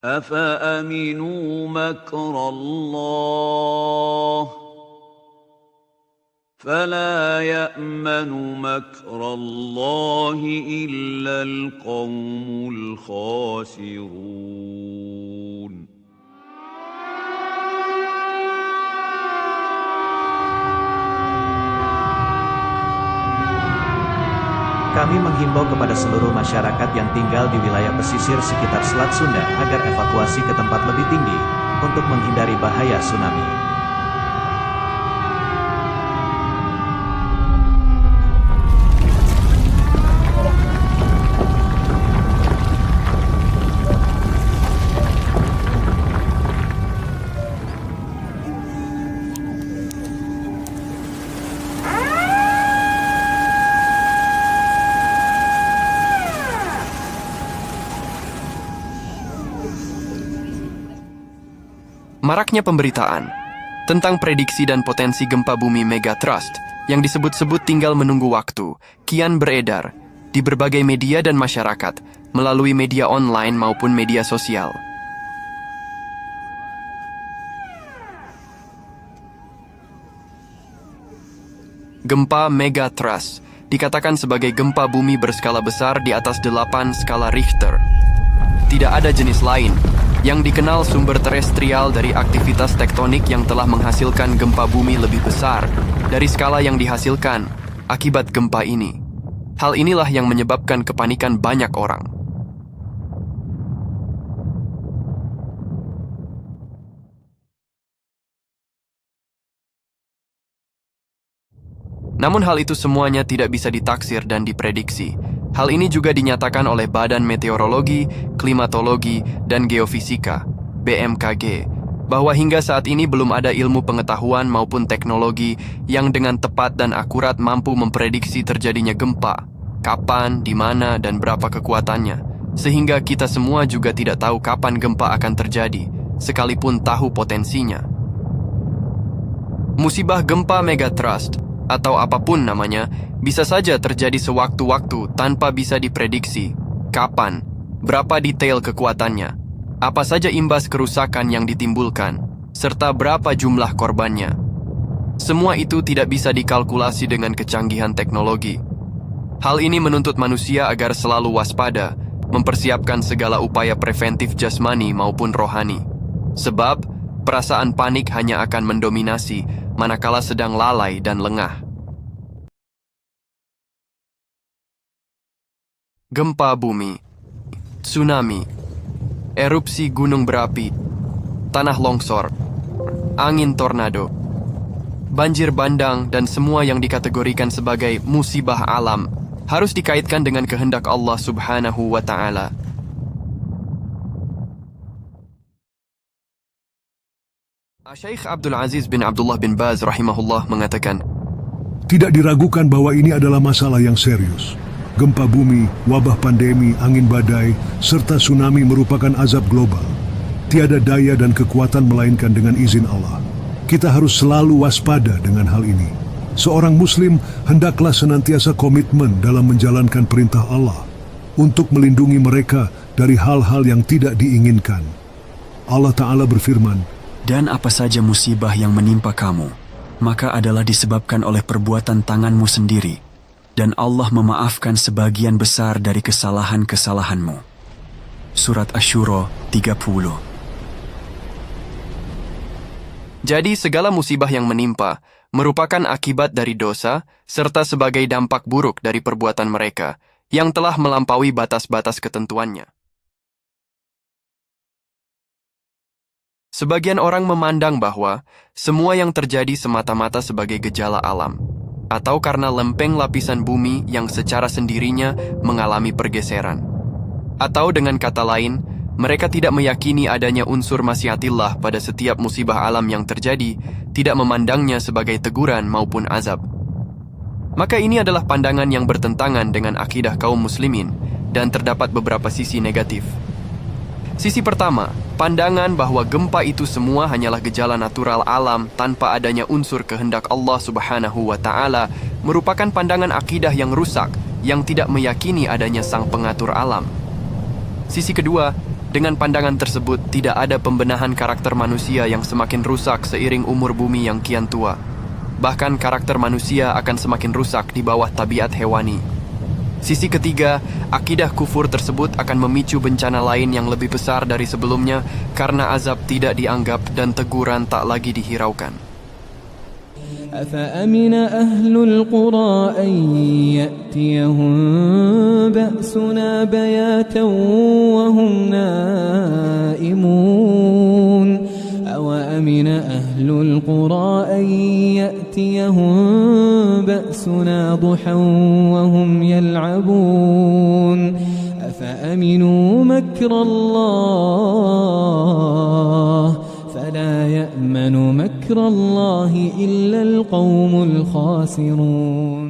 أفأمنوا مكر الله فلا يأمن مكر الله إلا القوم الخاسرون. Kami menghimbau kepada seluruh masyarakat yang tinggal di wilayah pesisir sekitar Selat Sunda agar evakuasi ke tempat lebih tinggi untuk menghindari bahaya tsunami. Maraknya pemberitaan tentang prediksi dan potensi gempa bumi megatrust yang disebut-sebut tinggal menunggu waktu kian beredar di berbagai media dan masyarakat melalui media online maupun media sosial. Gempa megatrust dikatakan sebagai gempa bumi berskala besar di atas 8 skala Richter. Tidak ada jenis lain yang dikenal sumber terestrial dari aktivitas tektonik yang telah menghasilkan gempa bumi lebih besar dari skala yang dihasilkan akibat gempa ini. Hal inilah yang menyebabkan kepanikan banyak orang. Namun hal itu semuanya tidak bisa ditaksir dan diprediksi. Hal ini juga dinyatakan oleh Badan Meteorologi, Klimatologi, dan Geofisika (BMKG) bahwa hingga saat ini belum ada ilmu pengetahuan maupun teknologi yang dengan tepat dan akurat mampu memprediksi terjadinya gempa, kapan, di mana, dan berapa kekuatannya, sehingga kita semua juga tidak tahu kapan gempa akan terjadi, sekalipun tahu potensinya. Musibah gempa megatrust atau apapun namanya, bisa saja terjadi sewaktu-waktu tanpa bisa diprediksi kapan, berapa detail kekuatannya, apa saja imbas kerusakan yang ditimbulkan, serta berapa jumlah korbannya. Semua itu tidak bisa dikalkulasi dengan kecanggihan teknologi. Hal ini menuntut manusia agar selalu waspada, mempersiapkan segala upaya preventif jasmani maupun rohani. Sebab, perasaan panik hanya akan mendominasi manakala sedang lalai dan lengah. Gempa bumi, tsunami, erupsi gunung berapi, tanah longsor, angin tornado, banjir bandang, dan semua yang dikategorikan sebagai musibah alam harus dikaitkan dengan kehendak Allah Subhanahu wa Ta'ala. Syekh Abdul Aziz bin Abdullah bin Baz rahimahullah mengatakan, tidak diragukan bahwa ini adalah masalah yang serius. Gempa bumi, wabah pandemi, angin badai, serta tsunami merupakan azab global. Tiada daya dan kekuatan melainkan dengan izin Allah. Kita harus selalu waspada dengan hal ini. Seorang muslim hendaklah senantiasa komitmen dalam menjalankan perintah Allah untuk melindungi mereka dari hal-hal yang tidak diinginkan. Allah Ta'ala berfirman, "Dan apa saja musibah yang menimpa kamu, maka adalah disebabkan oleh perbuatan tanganmu sendiri. Dan Allah memaafkan sebagian besar dari kesalahan-kesalahanmu." Surat Asy-Syura 30. Jadi segala musibah yang menimpa merupakan akibat dari dosa serta sebagai dampak buruk dari perbuatan mereka yang telah melampaui batas-batas ketentuannya. Sebagian orang memandang bahwa semua yang terjadi semata-mata sebagai gejala alam, atau karena lempeng lapisan bumi yang secara sendirinya mengalami pergeseran. Atau dengan kata lain, mereka tidak meyakini adanya unsur masyiatillah pada setiap musibah alam yang terjadi, tidak memandangnya sebagai teguran maupun azab. Maka ini adalah pandangan yang bertentangan dengan akidah kaum muslimin, dan terdapat beberapa sisi negatif. Sisi pertama, pandangan bahwa gempa itu semua hanyalah gejala natural alam tanpa adanya unsur kehendak Allah Subhanahu wa Ta'ala, merupakan pandangan akidah yang rusak yang tidak meyakini adanya sang pengatur alam. Sisi kedua, Dengan pandangan tersebut, tidak ada pembenahan karakter manusia yang semakin rusak seiring umur bumi yang kian tua. Bahkan karakter manusia akan semakin rusak di bawah tabiat hewani. Sisi ketiga, akidah kufur tersebut akan memicu bencana lain yang lebih besar dari sebelumnya karena azab tidak dianggap dan teguran tak lagi dihiraukan. أفأمن أهل القرى أن يأتيهم بأسنا بياتا وهم نائمون أوأمن أهل القرى أن يأتيهم بأسنا ضحى وهم يلعبون أفأمنوا مكر الله فلا يأمن مكر الله إلا القوم الخاسرون